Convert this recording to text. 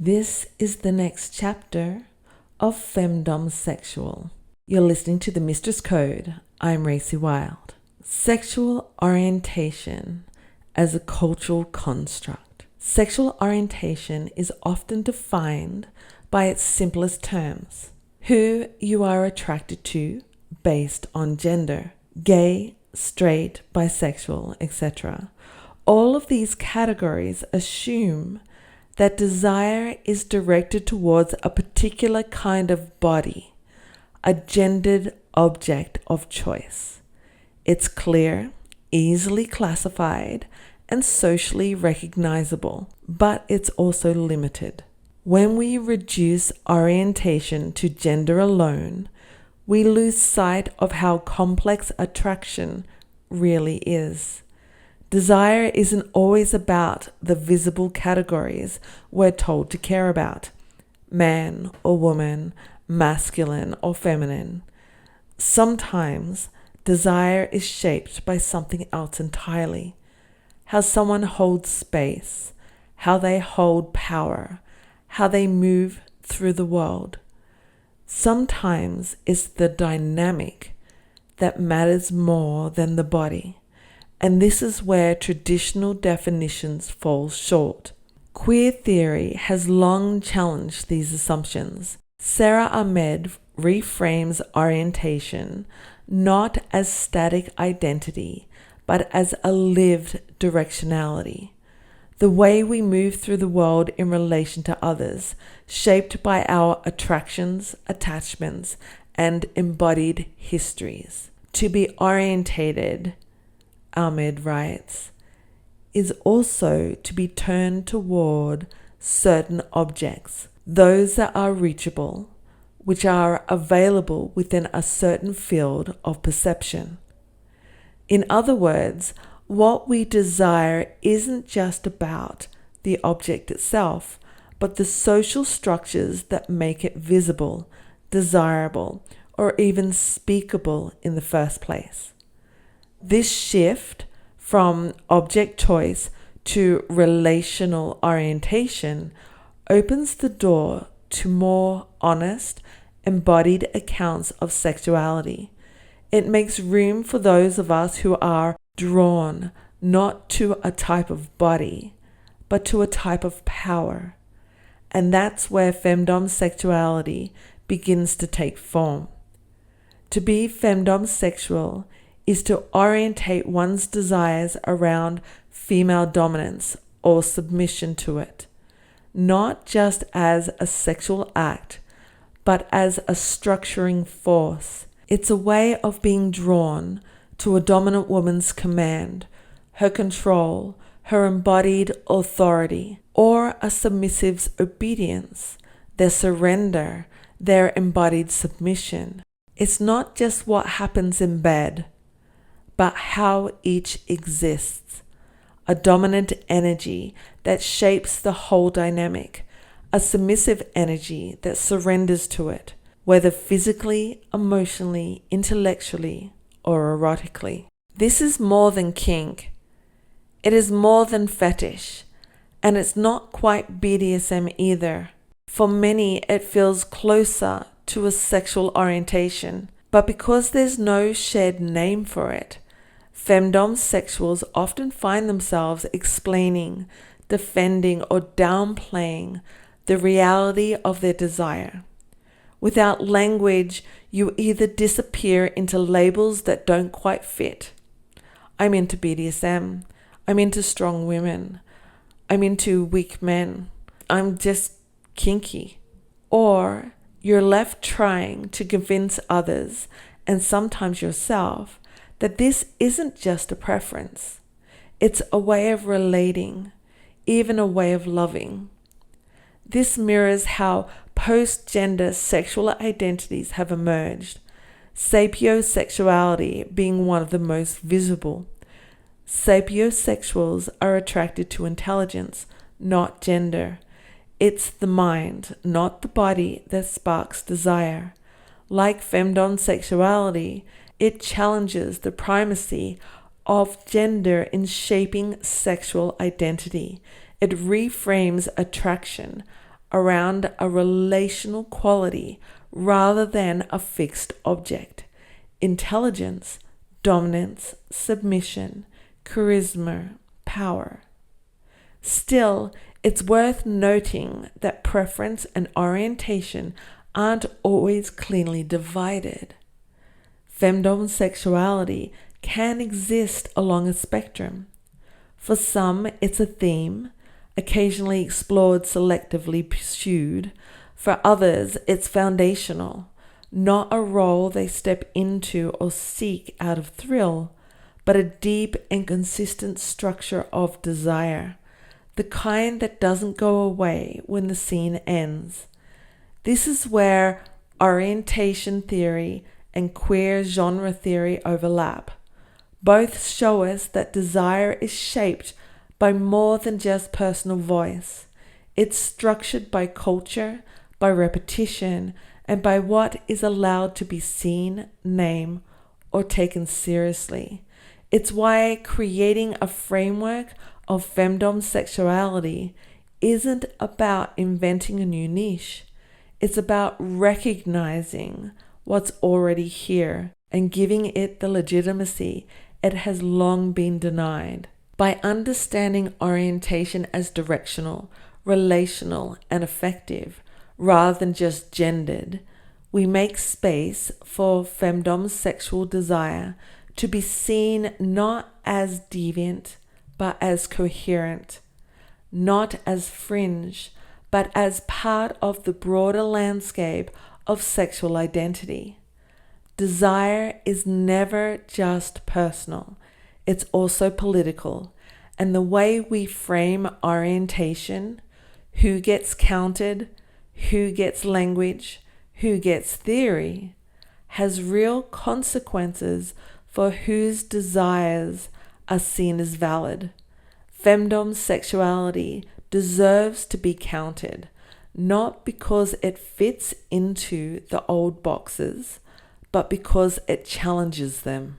This is the next chapter of Femdomsexual. You're listening to the Mistress Code. I'm RacyWilde. Sexual orientation as a cultural construct. Sexual orientation is often defined by its simplest terms. Who you are attracted to based on gender. Gay, straight, bisexual, etc. All of these categories assume that desire is directed towards a particular kind of body, a gendered object of choice. It's clear, easily classified, and socially recognizable, but it's also limited. When we reduce orientation to gender alone, we lose sight of how complex attraction really is. Desire isn't always about the visible categories we're told to care about: man or woman, masculine or feminine. Sometimes desire is shaped by something else entirely. How someone holds space, how they hold power, how they move through the world. Sometimes it's the dynamic that matters more than the body. And this is where traditional definitions fall short. Queer theory has long challenged these assumptions. Sarah Ahmed reframes orientation not as static identity, but as a lived directionality. The way we move through the world in relation to others, shaped by our attractions, attachments, and embodied histories. To be orientated, Ahmed writes, is also to be turned toward certain objects, those that are reachable, which are available within a certain field of perception. In other words, what we desire isn't just about the object itself, but the social structures that make it visible, desirable, or even speakable in the first place. This shift from object choice to relational orientation opens the door to more honest, embodied accounts of sexuality. It makes room for those of us who are drawn not to a type of body, but to a type of power. And that's where femdomsexuality begins to take form. To be femdomsexual is to orientate one's desires around female dominance or submission to it, not just as a sexual act, but as a structuring force. It's a way of being drawn to a dominant woman's command, her control, her embodied authority, or a submissive's obedience, their surrender, their embodied submission. It's not just what happens in bed, but how each exists. A dominant energy that shapes the whole dynamic, a submissive energy that surrenders to it, whether physically, emotionally, intellectually, or erotically. This is more than kink. It is more than fetish, and it's not quite BDSM either. For many, it feels closer to a sexual orientation, but because there's no shared name for it, femdomsexuals often find themselves explaining, defending, or downplaying the reality of their desire. Without language, you either disappear into labels that don't quite fit. I'm into BDSM. I'm into strong women. I'm into weak men. I'm just kinky. Or you're left trying to convince others, and sometimes yourself, that this isn't just a preference. It's a way of relating, even a way of loving. This mirrors how post-gender sexual identities have emerged, sapiosexuality being one of the most visible. Sapiosexuals are attracted to intelligence, not gender. It's the mind, not the body, that sparks desire. Like femdomsexuality, it challenges the primacy of gender in shaping sexual identity. It reframes attraction, around a relational quality rather than a fixed object. Intelligence, dominance, submission, charisma, power. Still, it's worth noting that preference and orientation aren't always cleanly divided. Femdomsexuality can exist along a spectrum. For some, it's a theme, occasionally explored, selectively pursued. For others, it's foundational, not a role they step into or seek out of thrill, but a deep and consistent structure of desire, the kind that doesn't go away when the scene ends. This is where orientation theory and queer genre theory overlap. Both show us that desire is shaped by more than just personal voice. It's structured by culture, by repetition, and by what is allowed to be seen, named, or taken seriously. It's why creating a framework of femdomsexuality isn't about inventing a new niche. It's about recognizing what's already here and giving it the legitimacy it has long been denied. By understanding orientation as directional, relational, and affective, rather than just gendered, we make space for femdomsexual desire to be seen not as deviant, but as coherent, not as fringe, but as part of the broader landscape of sexual identity. Desire is never just personal, it's also political, and the way we frame orientation, who gets counted, who gets language, who gets theory, has real consequences for whose desires are seen as valid. Femdomsexuality deserves to be counted, not because it fits into the old boxes, but because it challenges them.